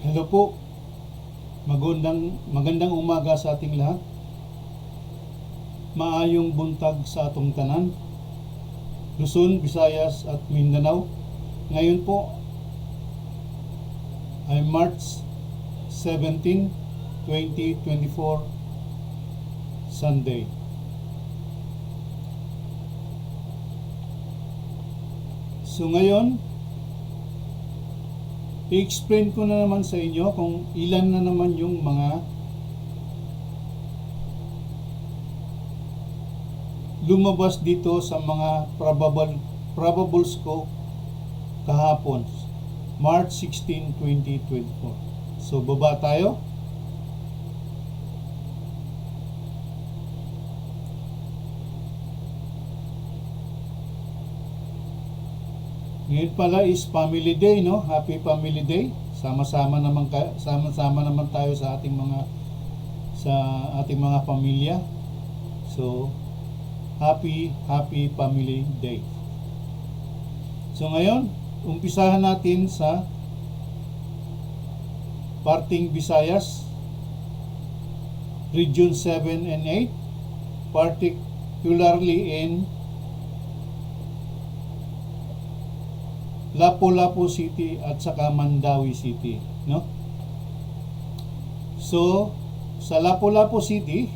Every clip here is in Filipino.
Hello po. Magandang umaga sa ating lahat. Maayong buntag sa atong tanan. Luzon, Visayas at Mindanao. Ngayon po ay March 17, 2024, Sunday. So ngayon, i-explain ko na naman sa inyo kung ilan na naman yung mga lumabas dito sa mga probables ko kahapon, March 16, 2024. So baba tayo. Ngayon pala is Family Day, no? Happy Family Day. Sama-sama naman tayo sa ating mga pamilya. So happy Family Day. So ngayon, umpisahan natin sa parting Visayas, Region 7 and 8, particularly in Lapu-Lapu City at saka Mandawi City, no? So sa Lapu-Lapu City,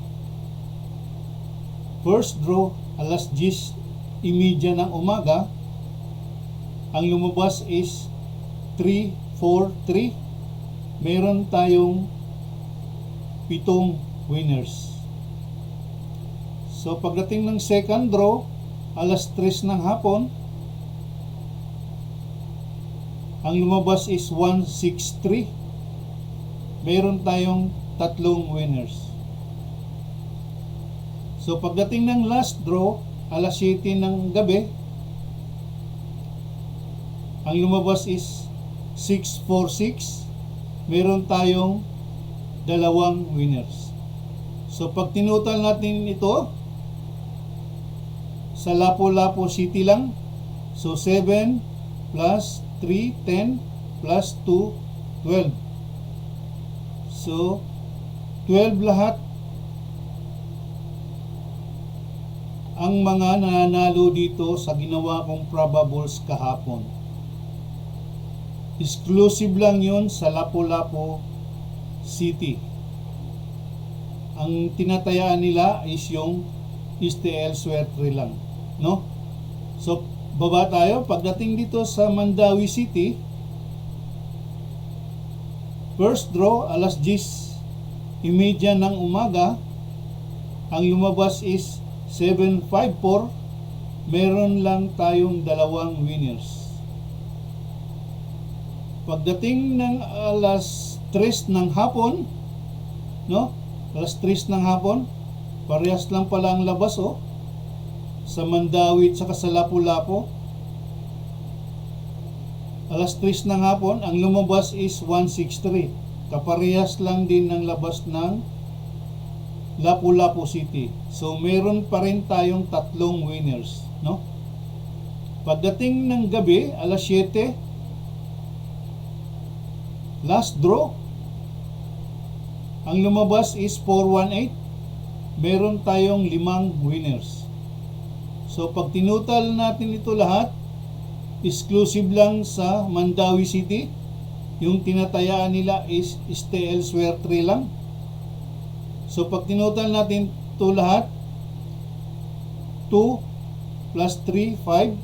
first draw alas 10:30 ng umaga, ang lumabas is 343. Meron tayong 7 winners. So pagdating ng second draw alas 3 ng hapon, ang lumabas is 163. Meron tayong 3 winners. So pagdating ng last draw, alas 7 ng gabi, ang lumabas is 646. Meron tayong 2 winners. So pag tinutal natin ito, sa Lapu-Lapu City lang, so 7 plus 3, 10 plus 2, 12. So 12 lahat ang mga nanalo dito sa ginawa kong probables kahapon. Exclusive lang yun sa Lapu-Lapu City. Ang tinatayaan nila is yung STL Suerte lang, no? So baba tayo. Pagdating dito sa Mandawi City, first draw alas 10:30 ng umaga, ang lumabas is 754. Meron lang tayong 2 winners. Pagdating ng alas 3 ng hapon, no? Alas 3 ng hapon, parehas lang pala ang labas, oh. Sa Mandawi at saka sa Lapu-Lapu, alas 3 ng hapon, ang lumabas is 163. Kaparehas lang din ng labas ng Lapu-Lapu City. So meron pa rin tayong 3 winners, no? Pagdating ng gabi, alas 7, last draw, ang lumabas is 418. Meron tayong 5 winners. So pag tinutal natin ito lahat, exclusive lang sa Mandawi City. Yung tinatayaan nila is STL Suerte lang. So pag tinutal natin ito lahat, 2 plus 3, 5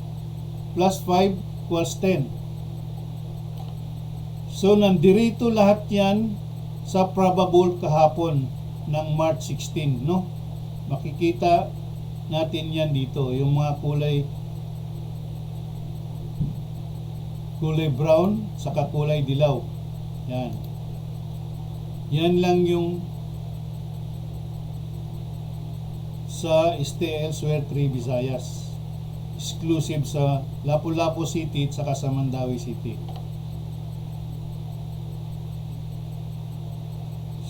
plus 5 equals 10. So nandirito lahat yan sa probable kahapon ng March 16, no? Makikita natin yan dito, yung mga kulay brown saka kulay dilaw. Yan lang yung sa STL Suerte Visayas, exclusive sa Lapu-Lapu City at saka sa Mandawi City.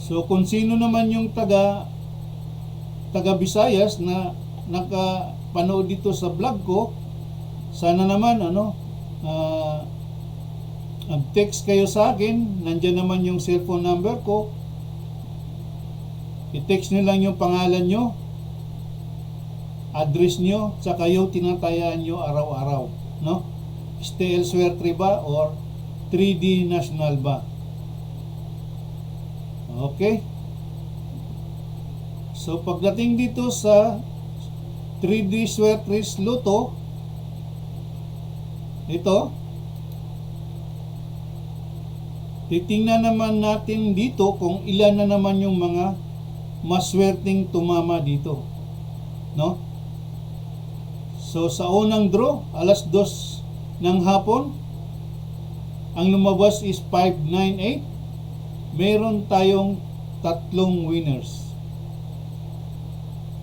So kung sino naman yung taga Visayas na nakapanood dito sa vlog ko, sana naman Mag-text kayo sa akin, nandyan naman yung cellphone number ko. I-text nyo lang yung pangalan nyo, address nyo, tsaka yung tinatayaan nyo araw-araw, no? Stay Elsewhere 3 ba or 3D National ba? Okay? So pagdating dito sa 3D Swertres Luto, ito, titingnan naman natin dito kung ilan na naman yung mga maswerteng tumama dito, no? So sa unang draw, alas 2 ng hapon, ang lumabas is 598. Meron tayong 3 winners.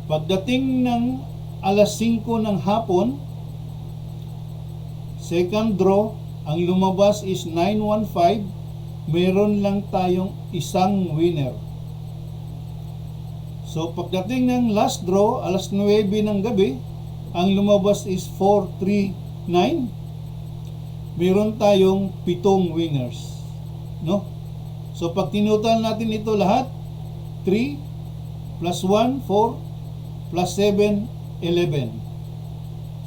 Pagdating ng alas 5 ng hapon, second draw, ang lumabas is 915. Meron lang tayong 1 winner. So pagdating ng last draw, alas 9 ng gabi, ang lumabas is 439. Meron tayong 7 winners, no? So pag tinutal natin ito lahat, 3 plus 1, 4 plus 7, 11.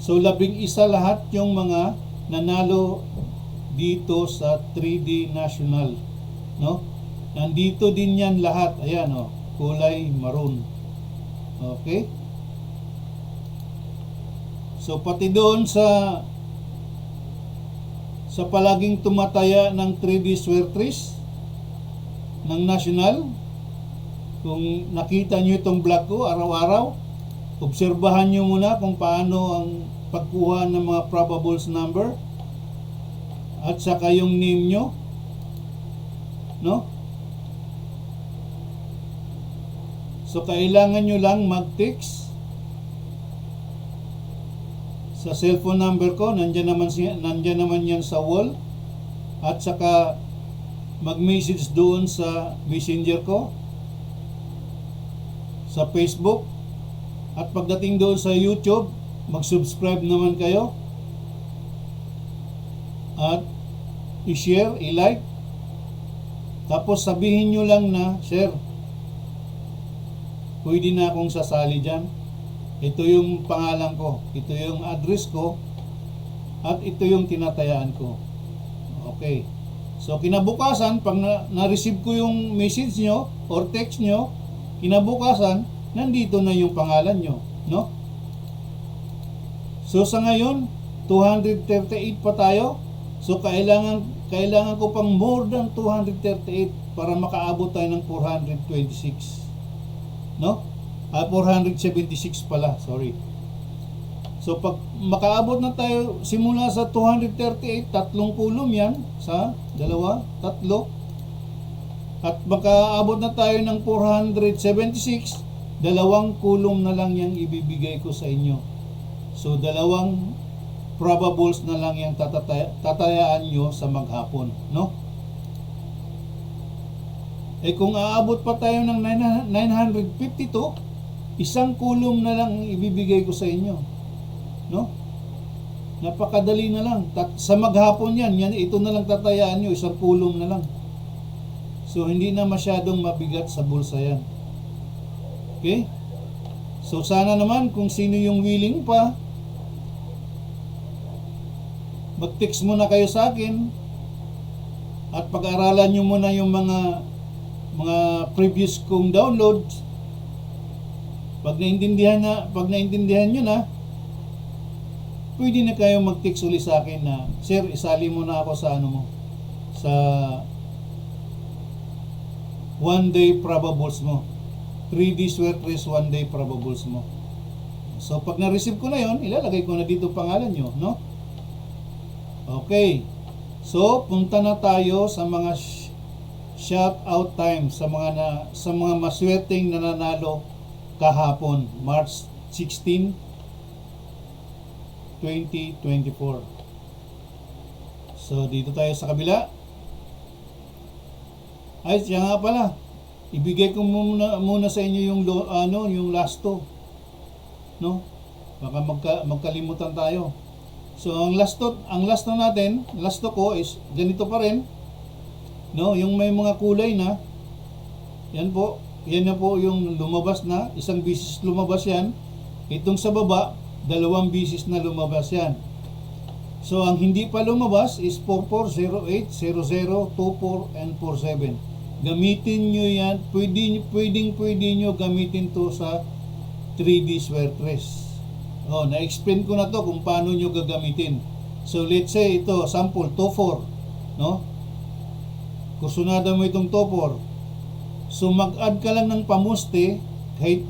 So 11 lahat yung mga nanalo dito sa 3D National, no? Nandito din yan lahat. Ayan, oh, kulay maroon. Okay? So pati doon sa palaging tumataya ng 3D Swertres ng National, kung nakita nyo itong vlog ko araw-araw, obserbahan nyo muna kung paano ang pagkuha ng mga probables number at saka yung name nyo, no? So kailangan nyo lang mag-text sa cellphone number ko, nandyan naman yan sa wall, at saka mag-message doon sa messenger ko, sa Facebook, at pagdating doon sa YouTube, mag-subscribe naman kayo at i-share, i-like, tapos sabihin nyo lang na, "Sir, pwede na akong sasali dyan. Ito yung pangalan ko, ito yung address ko, at ito yung tinatayaan ko." Okay. So kinabukasan, pag na-receive ko yung message nyo or text nyo, kinabukasan, nandito na yung pangalan nyo, no? So sa ngayon, 238 pa tayo. So kailangan ko pang more than 238 para makaabot tayo ng 426. No? 476 pala, sorry. So pag makaabot na tayo simula sa 238, 3 kulom yan, sa 2, 3. At makaabot na tayo ng 476, 2 kulom na lang yang ibibigay ko sa inyo. So 2 probables na lang yung tatayaan nyo sa maghapon, no? Eh kung aabot pa tayo ng 952, 1 kulom na lang ibibigay ko sa inyo, no? Napakadali na lang. Sa maghapon yan, ito na lang tatayaan nyo, 1 kulom na lang. So hindi na masyadong mabigat sa bulsa yan. Okay? So sana naman kung sino yung willing pa, mag-text muna kayo sa akin at pag-aralan nyo muna yung mga previous kong downloads. Pag naintindihan nyo na, pwede na kayo mag-text ulit sa akin na, "Sir, isali mo na ako sa sa 1 day probables mo. 3D Swertres 1 day probables mo." So pag na-receive ko na yon, ilalagay ko na dito pangalan nyo, no? Okay. So punta na tayo sa mga shout out time sa mga maswerteng nananalo kahapon, March 16, 2024. So dito tayo sa kabila. Ay, siya nga pala. Ibigay ko muna sa inyo yung last 2. No? Baka magkalimutan tayo. So ang last na natin, last to ko is ganito pa rin. No, yung may mga kulay na yan po, yan na po yung lumabas na, isang bisis lumabas yan. Itong sa baba, dalawang bisis na lumabas yan. So ang hindi pa lumabas is 4408, 00, 24 and 47. Gamitin nyo yan, pwede nyo gamitin to sa 3D Swertres. Oh, na-explain ko na to kung paano nyo gagamitin. So let's say ito, sample, 24, no? Kursunada mo itong 24. So mag-add ka lang ng pamuste, kahit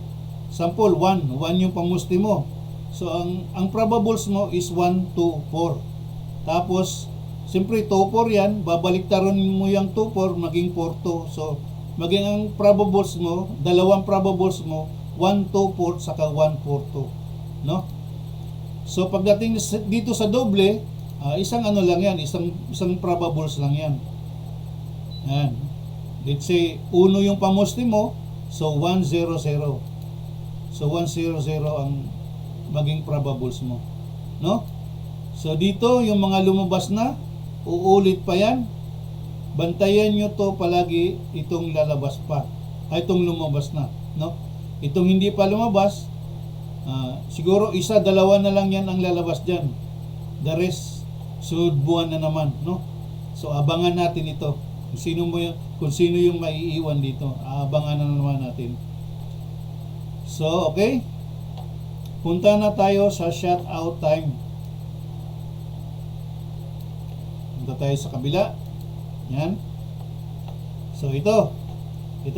sample 1 yung pamuste mo. So ang probables mo is 1, 2, 4. Tapos siyempre 2, 4 yan, babaliktaran mo yung 2, 4 maging 4, 2. So maging ang probables mo, dalawang probables mo, 1, 2, 4 saka 1, 4, 2. No? So pagdating dito sa doble, isang ano lang yan, isang probables lang yan. Yan. Let's say 1 yung pamusti mo, so 1, 0, 0. So 1, 0, 0 ang maging probables mo. No? So dito yung mga lumabas na, uulit pa yan. Bantayan nyo to palagi itong lalabas pa. Itong lumabas na, no? Itong hindi pa lumabas, siguro isa, dalawa na lang yan ang lalabas dyan. The rest, sunod buwan na naman, no? So abangan natin ito. Kung sino yung maiiwan dito, abangan na naman natin. So, okay. Punta na tayo sa shout out time. Punta tayo sa kabila. Yan. So ito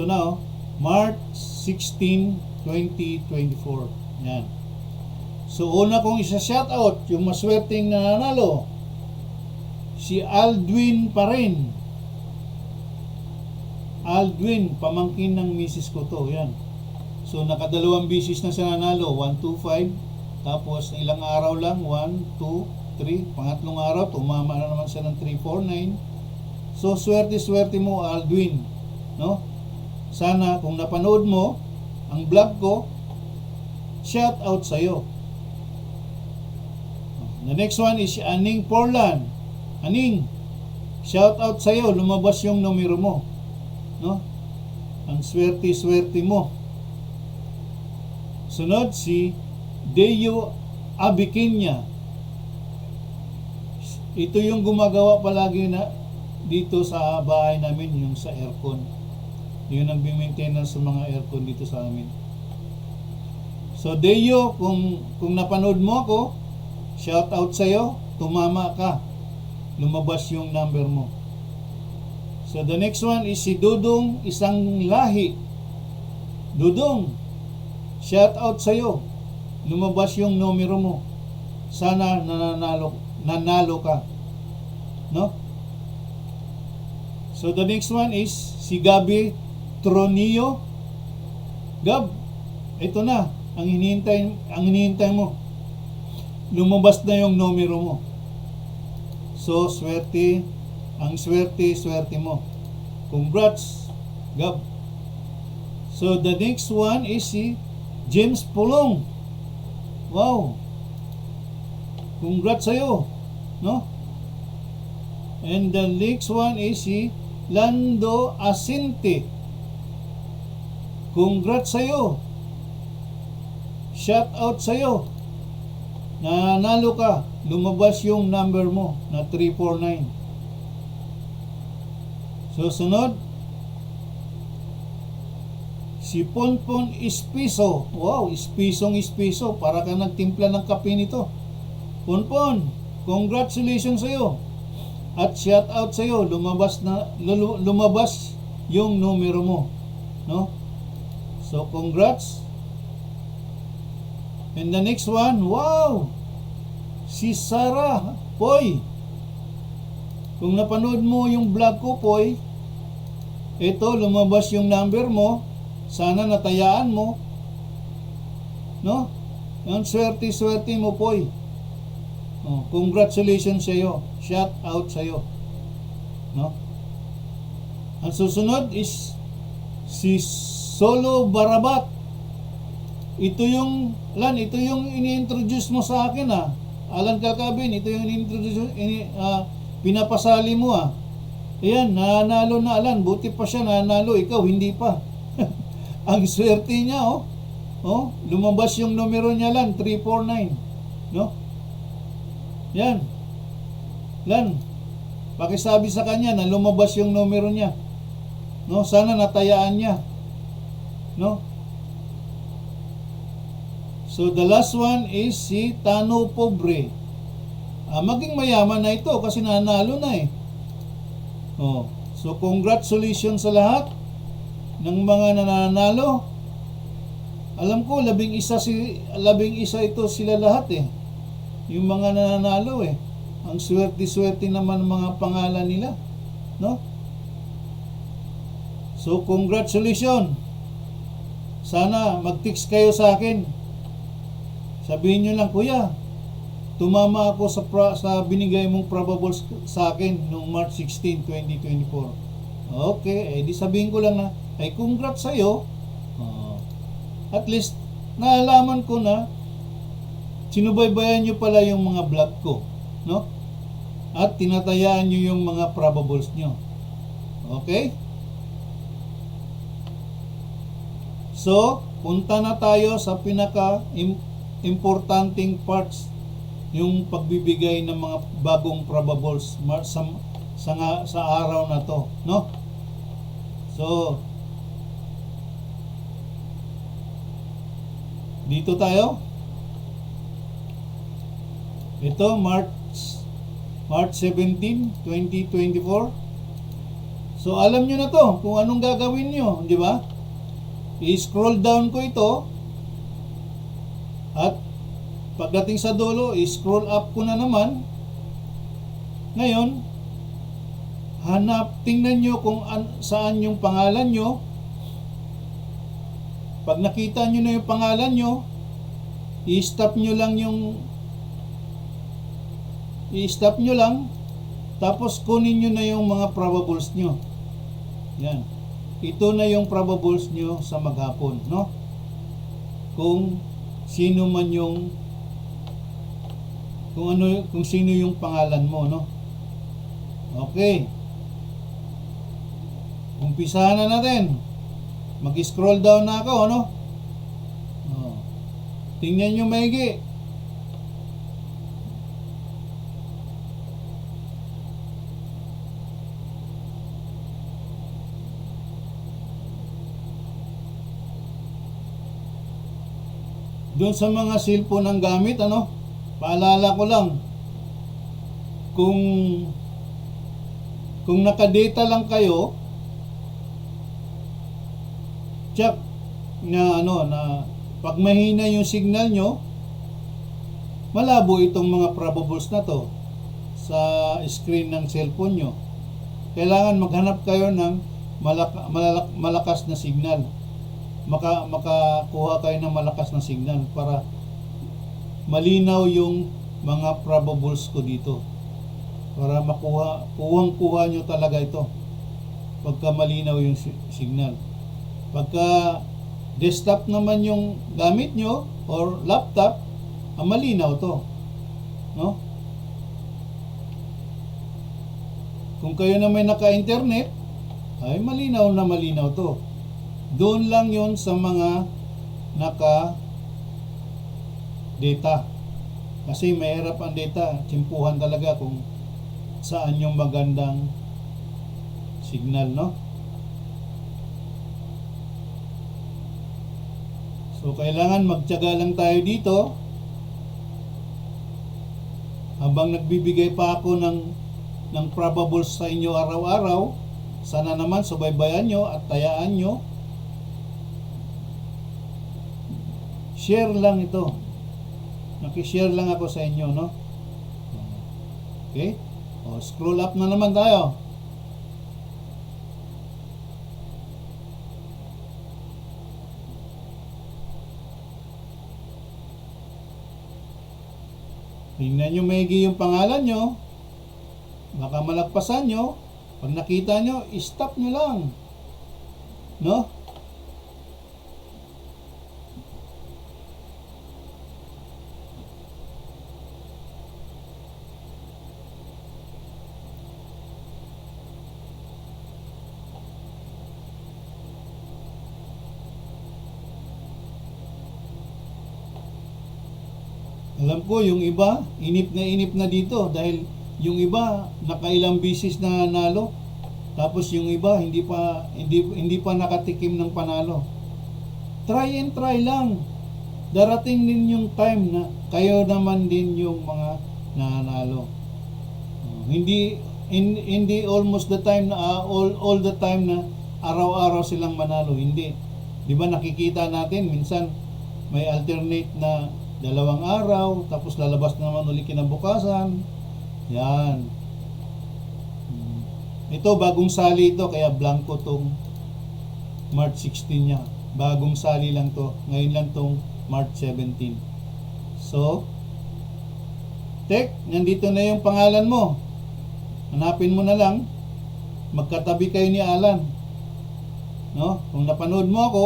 na oh. March 16, 2024. Yan. So una kong isa-shout out yung maswerteng nananalo. Si Aldwin pa rin. Aldwin, pamangkin ng misis ko to. Yan. So nakadalawang bisis na siya nanalo. 1, 2, 5. Tapos ilang araw lang. 1, 2, 3. Pangatlong araw, tumama na naman siya ng 3, 4, 9. So swerte mo Aldwin. No? Sana kung napanood mo ang vlog ko, shout out sa'yo. The next one is Aning Portland. Aning, shout out sa'yo. Lumabas yung numero mo. No? Ang swerte mo. Sunod si Deyo Abikinya. Ito yung gumagawa palagi na dito sa bahay namin, yung sa aircon. Yun ang maintenance sa mga aircon dito sa amin. So Deyo, kung napanood mo ako, shout out sa'yo, tumama ka. Lumabas yung number mo. So the next one is si Dudong Isang Lahi. Dudong, shout out sa'yo. Lumabas yung numero mo. Sana nanalo ka. No? So the next one is si Gabi Tronio. Gab, ito na ang hinihintay mo. Lumabas na yung numero mo. So swerte mo. Congrats, Gab. So the next one is si James Pulong. Wow. Congrats sa'yo, no? And the next one is si Lando Asinte. Congrats sa'yo. Shout out sa'yo. Nanalo ka. Lumabas yung number mo na 349. So sunod, si Ponpon Espiso. Wow, Espiso. Para ka nagtimpla ng kape nito. Ponpon, congratulations sa'yo. At shout out sa'yo. Lumabas yung numero mo. No? So congrats. And the next one, wow! Si Sarah Poy. Kung napanood mo yung vlog ko, Poy, ito, lumabas yung number mo. Sana natayaan mo. No? Ang swerte mo, Poy. Oh, congratulations sa'yo. Shout out sa'yo. No? Ang susunod is si Solo Barabat. Ito yung ini-introduce mo sa akin, ah. Alan Calcabin, ito yung pinapasali mo ah. Ayan, nanalo na Alan. Buti pa siya nanalo, ikaw hindi pa. Ang swerte niya oh. Oh, lumabas yung numero niya Lan, 349. No? Yan. Lan, pakisabi sa kanya na lumabas yung numero niya. No, sana natayaan niya. No? So the last one is si Tano Pobre. Maging mayaman na ito kasi nanalo na eh. Oh, so congratulations sa lahat ng mga nananalo. Alam ko 11 ito sila lahat eh. Yung mga nananalo eh. Ang swerte-swerte naman mga pangalan nila, no? So congratulations. Sana mag-text kayo sa akin. Sabihin nyo lang, kuya, tumama ako sa binigay mong probables sa akin noong March 16, 2024. Okay, di sabihin ko lang na, ay congrats sa'yo. At least, naalaman ko na sinubaybayan nyo pala yung mga vlog ko, no? At tinatayaan nyo yung mga probables nyo. Okay? So, punta na tayo sa importanting parts, yung pagbibigay ng mga bagong probables sa araw na to, no? So, dito tayo. Ito March 17, 2024. So alam nyo na to kung anong gagawin nyo, di ba? I-scroll down ko ito. At pagdating sa dulo, i-scroll up ko na naman. Ngayon, tingnan nyo kung saan yung pangalan nyo. Pag nakita nyo na yung pangalan nyo, i-stop nyo lang, tapos kunin nyo na yung mga probables nyo. Yan. Ito na yung probables nyo sa maghapon, no? Kung sino man yung kung sino yung pangalan mo, no? Okay. Umpisahan na natin. Mag-scroll down na ako, no? Tingnan nyo maigi. Doon sa mga cellphone ang gamit, paalala ko lang, kung nakadata lang kayo, check na na pag mahina yung signal nyo, malabo itong mga probables na to sa screen ng cellphone nyo. Kailangan maghanap kayo ng malakas na signal. Makakuha kayo ng malakas na signal para malinaw yung mga probables ko dito. Para kuha nyo talaga ito pagka malinaw yung signal. Pagka desktop naman yung gamit nyo or laptop, malinaw to, no? Kung kayo na may naka-internet, ay malinaw to. Doon lang yon sa mga naka-data. Kasi mahirap ang data, tsimpuhan talaga kung saan yung magandang signal, no? So kailangan magtiyaga lang tayo dito habang nagbibigay pa ako ng probables sa inyo araw-araw. Sana naman subaybayan nyo at tayaan nyo. Share lang ito. Nakishare lang ako sa inyo, no? Okay? Scroll up na naman tayo. Tingnan nyo maigi yung pangalan nyo. Baka malagpasan nyo. Pag nakita nyo, stop nyo lang. No? Alam ko yung iba, inip na dito dahil yung iba nakailang bisis na nalo. Tapos yung iba hindi pa nakatikim ng panalo. Try and try lang. Darating din yung time na kayo naman din yung mga nanalo. Hindi almost the time na all the time na araw-araw silang manalo. Hindi. 'Di ba nakikita natin minsan may alternate na 2 araw tapos lalabas naman uli kinabukasan. Yan. Ito bagong sali ito kaya blanco tong March 16 niya. Bagong sali lang to. Ngayon lang tong March 17. So, Tek, nandito na yung pangalan mo. Hanapin mo na lang. Magkatabi kayo ni Alan. No? Kung napanood mo ako,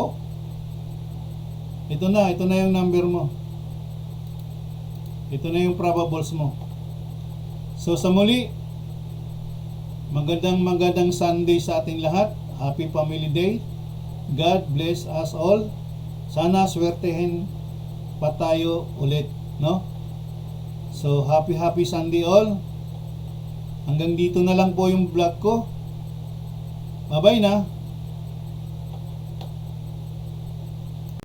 ito na yung number mo. Ito na yung probables mo. So sa muli, magandang Sunday sa ating lahat. Happy Family Day. God bless us all. Sana swertehin pa tayo ulit, no? So happy Sunday all. Hanggang dito na lang po yung vlog ko. Bye-bye na.